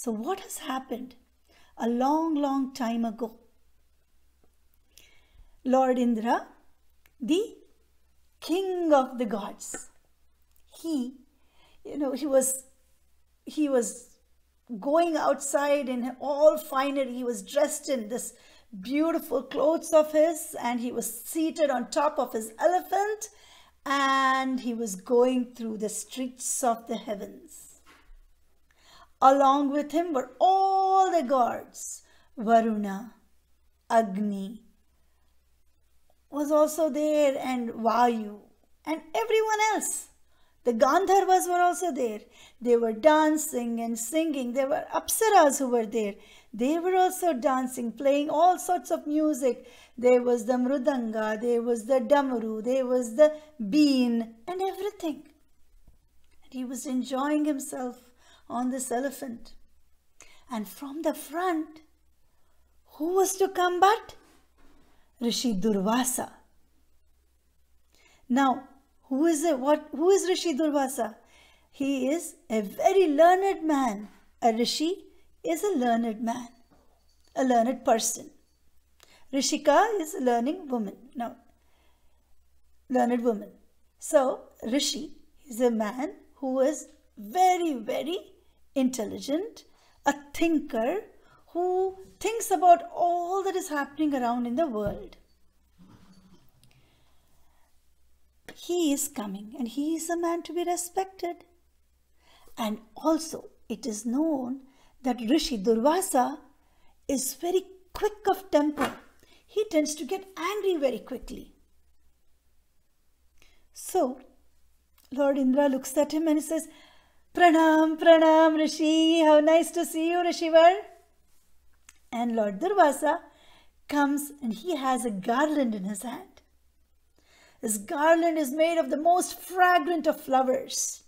So what has happened? A long, long time ago, Lord Indra, the king of the gods, he was going outside in all finery. He was dressed in this beautiful clothes of his, and he was seated on top of his elephant, and he was going through the streets of the heavens. Along with him were all the gods. Varuna, Agni was also there, and Vayu, and everyone else. The Gandharvas were also there. They were dancing and singing. There were Apsaras who were there. They were also dancing, playing all sorts of music. There was the Mrudanga, there was the Damaru, there was the Bean, and everything. And he was enjoying himself on this elephant. And from the front, who was to come but Rishi Durvasa? Now, who is Rishi Durvasa? He is a very learned man. A Rishi is a learned man, a learned person. Rishika is a learning woman. Now, learned woman. So, Rishi is a man who is very, very intelligent, a thinker who thinks about all that is happening around in the world. He is coming, and he is a man to be respected. And also, it is known that Rishi Durvasa is very quick of temper. He tends to get angry very quickly. So, Lord Indra looks at him and he says, "Pranam, Pranam, Rishi, how nice to see you, Rishivar." And Lord Durvasa comes, and he has a garland in his hand. This garland is made of the most fragrant of flowers.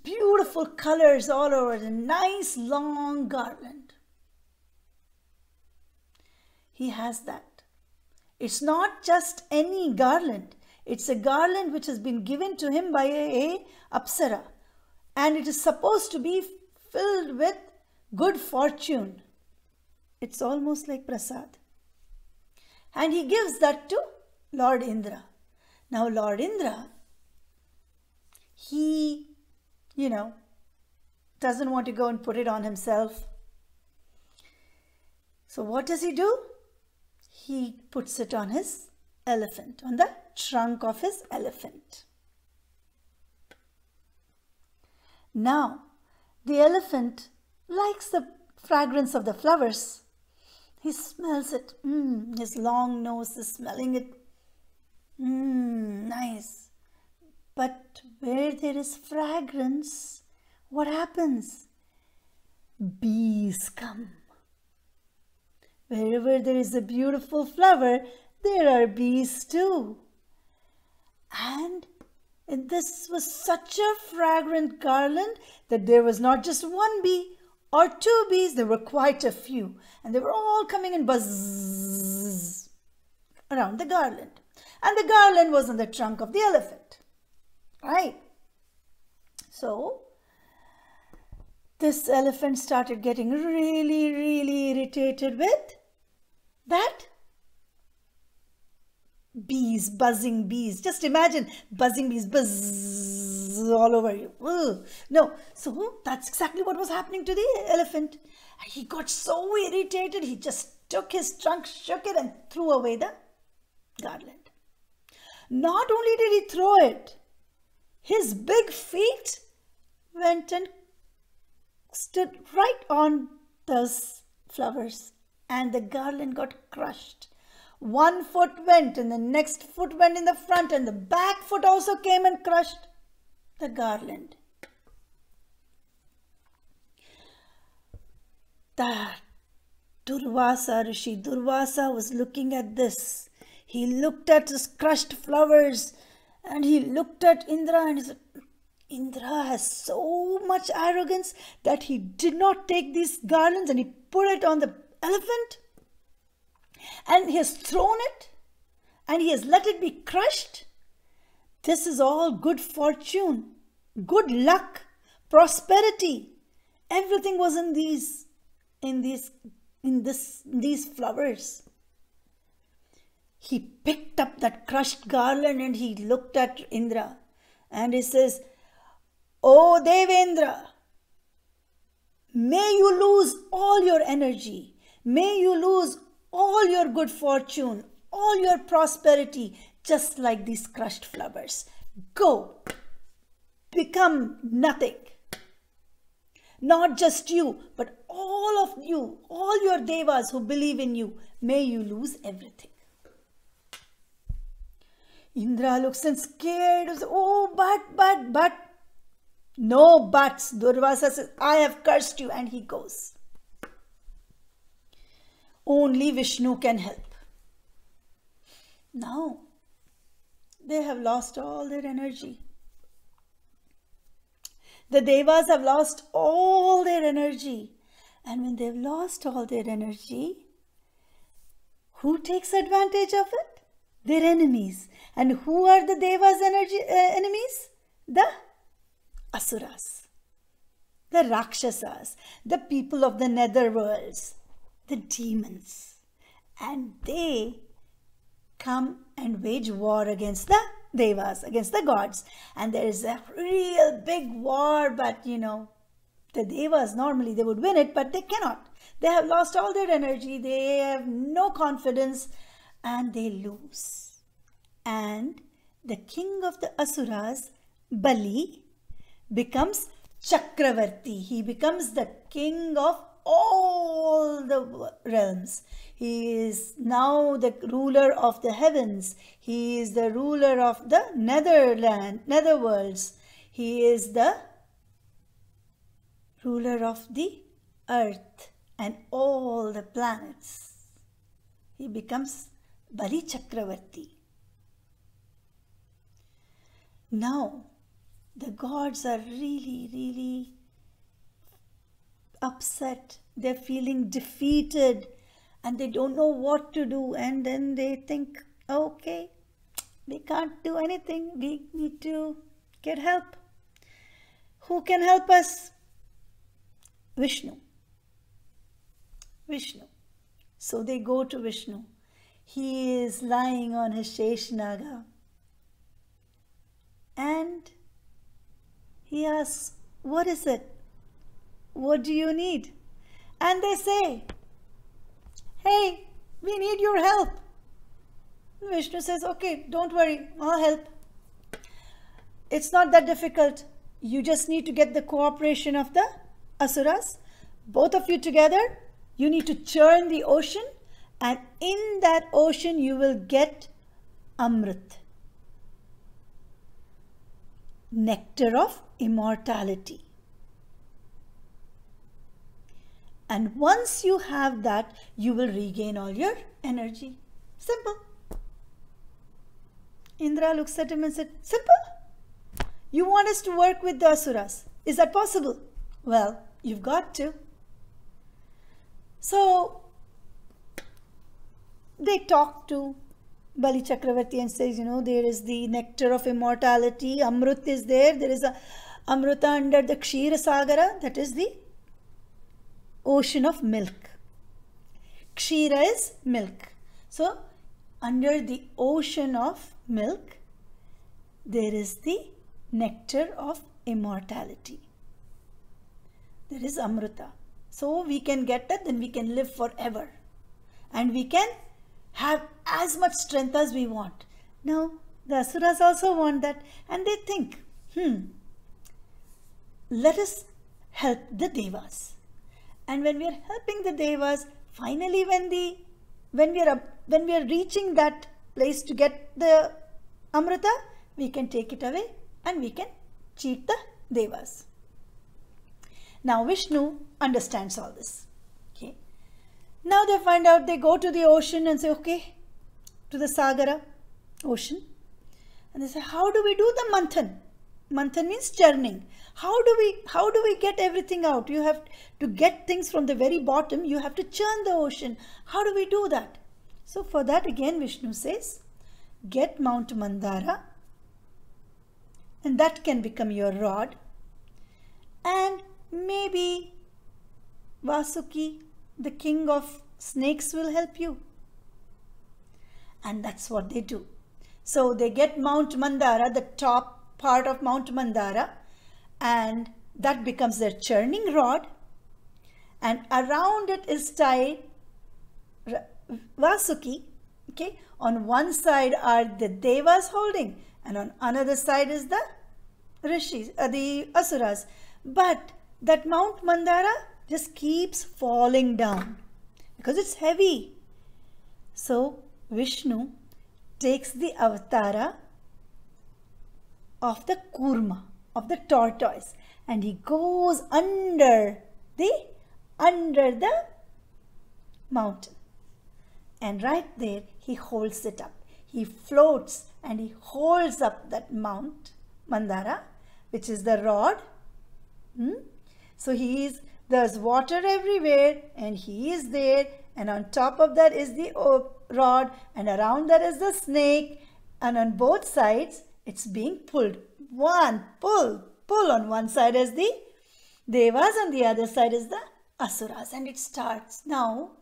Beautiful colors all over, a nice long garland. He has that. It's not just any garland. It's a garland which has been given to him by a Apsara. And it is supposed to be filled with good fortune. It's almost like prasad. And he gives that to Lord Indra. Now Lord Indra, he, doesn't want to go and put it on himself. So what does he do? He puts it on his elephant, on the trunk of his elephant. Now, the elephant likes the fragrance of the flowers. He smells it. His long nose is smelling it. Nice. But where there is fragrance, what happens? Bees come. Wherever there is a beautiful flower, there are bees too. And this was such a fragrant garland that there was not just one bee or two bees, there were quite a few. And they were all coming and buzz around the garland. And the garland was on the trunk of the elephant. Right? So, this elephant started getting really, really irritated with that bees, buzzing bees. Just imagine buzzing bees, buzz all over you. Ugh. No, so that's exactly what was happening to the elephant. He got so irritated, he just took his trunk, shook it, and threw away the garland. Not only did he throw it, his big feet went and stood right on those flowers, and the garland got crushed. One foot went, and the next foot went in the front, and the back foot also came and crushed the garland. That Durvasa, Rishi Durvasa was looking at this. He looked at his crushed flowers, and he looked at Indra, and he said, Indra has so much arrogance that he did not take these garlands and he put it on the elephant, and he has thrown it, and he has let it be crushed. This is all good fortune, good luck, prosperity. Everything was in these flowers. He picked up that crushed garland and he looked at Indra and he says, "Oh Devendra, may you lose all your energy. May you lose all your good fortune, all your prosperity, just like these crushed flowers. Go, become nothing. Not just you, but all of you, all your devas who believe in you, may you lose everything." Indra looks and scared. "Oh, but. No buts." Durvasa says, "I have cursed you," and he goes. Only Vishnu can help. Now, they have lost all their energy. The devas have lost all their energy. And when they've lost all their energy, who takes advantage of it? Their enemies. And who are the devas' enemies? The asuras, the rakshasas, the people of the netherworlds, the demons. And they come and wage war against the devas, against the gods. And there is a real big war, but the devas normally they would win it, but they cannot. They have lost all their energy, they have no confidence, and they lose. And the king of the asuras, Bali, becomes Chakravarti. He becomes the king of all the realms. He is now the ruler of the heavens. He is the ruler of the netherworlds. He is the ruler of the earth and all the planets. He becomes Bali Chakravarti. Now, the gods are really, really upset. They're feeling defeated and they don't know what to do. And then they think, okay, we can't do anything. We need to get help. Who can help us? Vishnu. Vishnu. So they go to Vishnu. He is lying on his Sheshnaga. And he asks, "What is it? What do you need?" And they say, "Hey, we need your help." Vishnu says, "Okay, don't worry, I'll help. It's not that difficult. You just need to get the cooperation of the asuras. Both of you together, you need to churn the ocean, and in that ocean you will get Amrit, nectar of immortality. And once you have that, you will regain all your energy." Simple. Indra looks at him and said, "Simple? You want us to work with the asuras? Is that possible?" "Well, you've got to." So they talk to Bali Chakravarti and says, there is the nectar of immortality, Amrut is there. There is a Amruta under the Kshirasagara, that is the ocean of milk. Kshira is milk. So under the ocean of milk, there is the nectar of immortality. There is Amruta. So we can get that, then we can live forever. And we can have as much strength as we want. Now, the asuras also want that. And they think, let us help the devas. And when we are helping the devas, finally when we are reaching that place to get the Amrita, we can take it away and we can cheat the devas. Now Vishnu understands all this. Okay. Now they find out, they go to the ocean and say, okay, to the Sagara, ocean. And they say, how do we do the manthan? Manthan means churning. How do we get everything out? You have to get things from the very bottom. You have to churn the ocean. How do we do that? So for that again Vishnu says, get Mount Mandara, and that can become your rod. And maybe Vasuki, the king of snakes, will help you. And that's what they do. So they get Mount Mandara, the top part of Mount Mandara, and that becomes their churning rod. And around it is tied Vasuki. Okay, on one side are the Devas holding, and on another side is the Rishis, the Asuras. But that Mount Mandara just keeps falling down because it's heavy. So Vishnu takes the avatara of the Kurma, of the tortoise, and he goes under the mountain. And right there, he holds it up. He floats and he holds up that Mount Mandara, which is the rod. So there's water everywhere, and he is there. And on top of that is the rod, and around that is the snake. And on both sides, it's being pulled. Pull on one side is the Devas, and the other side is the Asuras. And it starts. Now,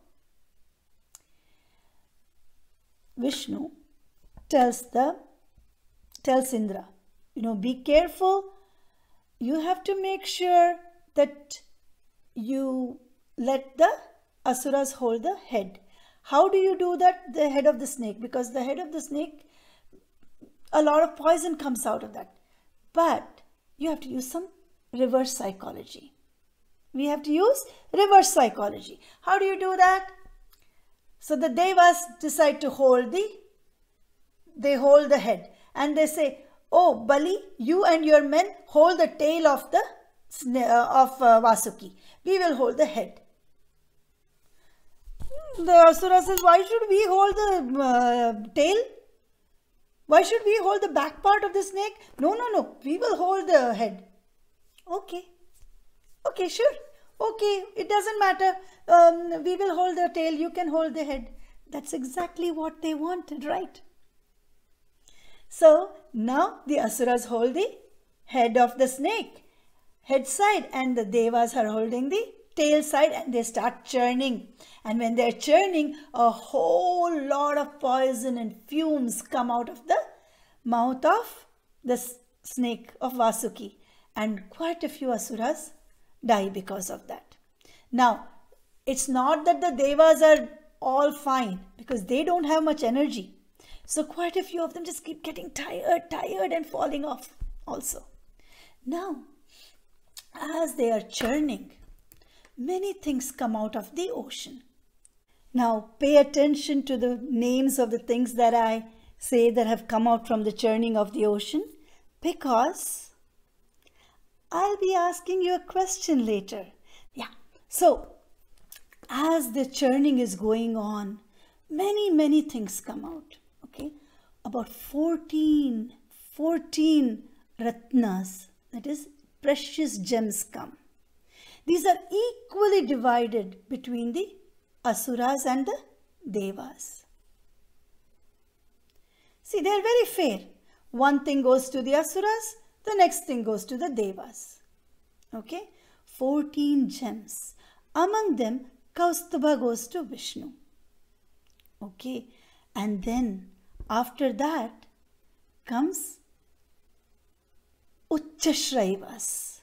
Vishnu tells Indra, be careful. You have to make sure that you let the Asuras hold the head. How do you do that? The head of the snake, because the head of the snake, a lot of poison comes out of that. But you have to use some reverse psychology. We have to use reverse psychology. How do you do that? So the Devas decide to hold the head, and they say, oh, Bali, you and your men hold the tail of Vasuki. We will hold the head. The Asura says, why should we hold the tail? Why should we hold the back part of the snake? No, we will hold the head. Okay, sure. Okay, it doesn't matter. We will hold the tail, you can hold the head. That's exactly what they wanted, right? So now the Asuras hold the head of the snake, head side, and the Devas are holding the tail side, and they start churning. And when they're churning, a whole lot of poison and fumes come out of the mouth of the snake of Vasuki. And quite a few Asuras die because of that. Now, it's not that the Devas are all fine, because they don't have much energy. So quite a few of them just keep getting tired and falling off also. Now, as they are churning, many things come out of the ocean. Now, pay attention to the names of the things that I say that have come out from the churning of the ocean, because I'll be asking you a question later. Yeah. So, as the churning is going on, many things come out. Okay. About 14 ratnas, that is precious gems, come. These are equally divided between the Asuras and the Devas. See, they are very fair. One thing goes to the Asuras, the next thing goes to the Devas. Okay, 14 gems. Among them, Kaustubha goes to Vishnu. Okay, and then after that comes Uchchashraivas.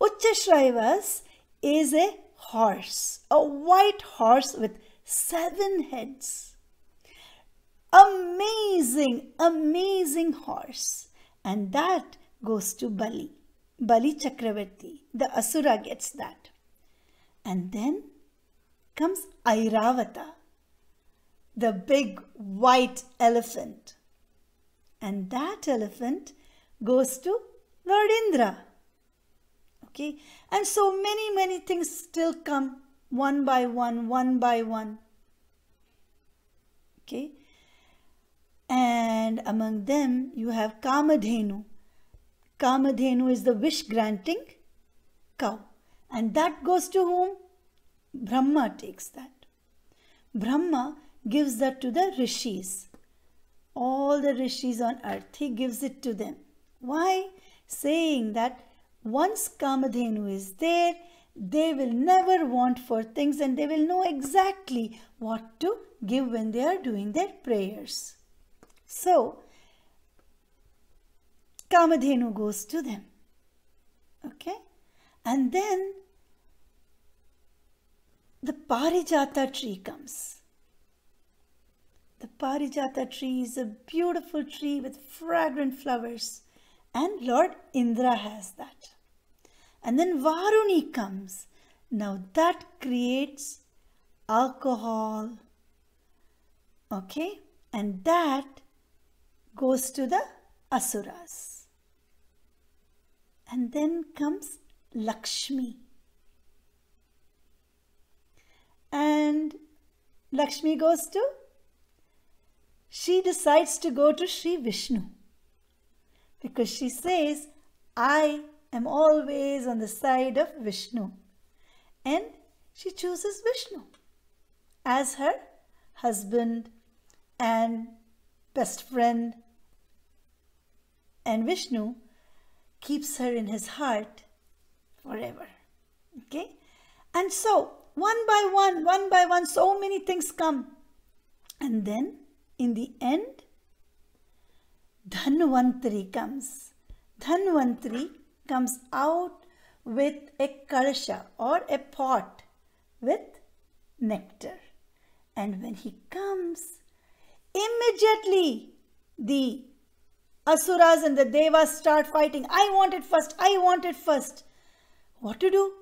Uchchashraivas is a horse, a white horse with 7 heads. Amazing horse. And that goes to Bali Chakravarti. The Asura gets that. And then comes Airavata, the big white elephant. And that elephant goes to Lord Indra. Okay, and so many things still come one by one. Okay, and among them you have Kamadhenu. Kamadhenu is the wish granting cow, and that goes to whom? Brahma takes that. Brahma gives that to the rishis. All the rishis on earth, he gives it to them. Why? Saying that once Kamadhenu is there, they will never want for things and they will know exactly what to give when they are doing their prayers. So, Kamadhenu goes to them. Okay? And then the Parijata tree comes. The Parijata tree is a beautiful tree with fragrant flowers. And Lord Indra has that. And then Varuni comes. Now that creates alcohol. Okay? And that goes to the Asuras. And then comes Lakshmi. And Lakshmi goes to, she decides to go to Sri Vishnu. Because she says, I am always on the side of Vishnu. And she chooses Vishnu as her husband and best friend. And Vishnu keeps her in his heart forever. Okay? And so, one by one, so many things come. And then, in the end, Dhanvantari comes. Dhanvantari comes out with a kalasha or a pot with nectar. And when he comes, immediately the Asuras and the Devas start fighting. I want it first. I want it first. What to do?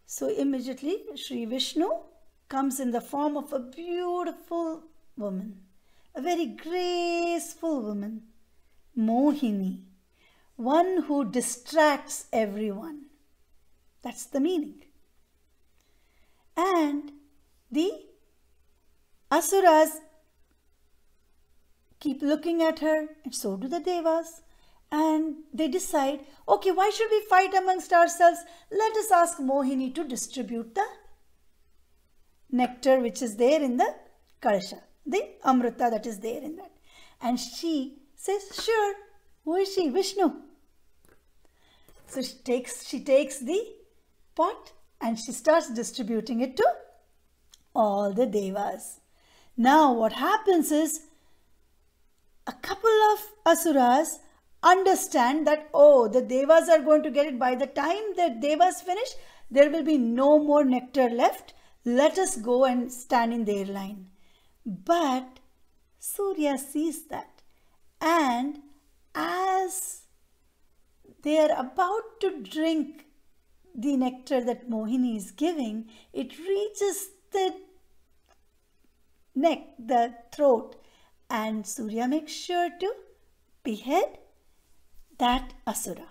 So immediately Sri Vishnu comes in the form of a beautiful woman. A very graceful woman. Mohini. One who distracts everyone. That's the meaning. And the Asuras keep looking at her, and so do the Devas. And they decide, okay, why should we fight amongst ourselves? Let us ask Mohini to distribute the nectar which is there in the kalasha, the amrita that is there in that. And she says, sure. Who is she? Vishnu. So she takes the pot and she starts distributing it to all the Devas. Now what happens is, a couple of Asuras understand that, oh, the Devas are going to get it. By the time the Devas finish, there will be no more nectar left. Let us go and stand in their line. But Surya sees that. And as they are about to drink the nectar that Mohini is giving, it reaches the neck, the throat. And Surya makes sure to behead that Asura.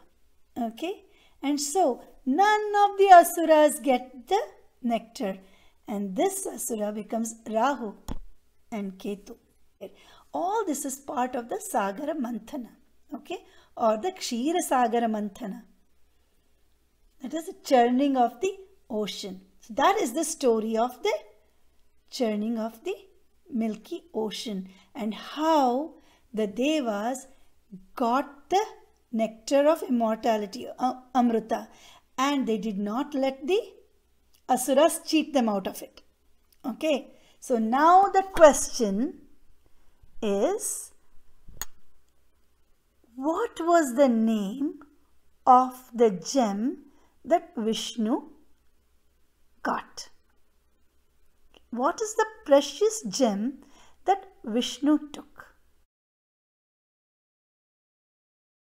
Okay? And so, none of the Asuras get the nectar. And this Asura becomes Rahu and Ketu. All this is part of the Sagara Manthana. Okay? Or the Kshirasagara Manthana. That is the churning of the ocean. So that is the story of the churning of the milky ocean and how the Devas got the nectar of immortality, Amrita, and they did not let the Asuras cheat them out of it. Okay, so now the question is, what was the name of the gem that Vishnu got? What is the precious gem that Vishnu took?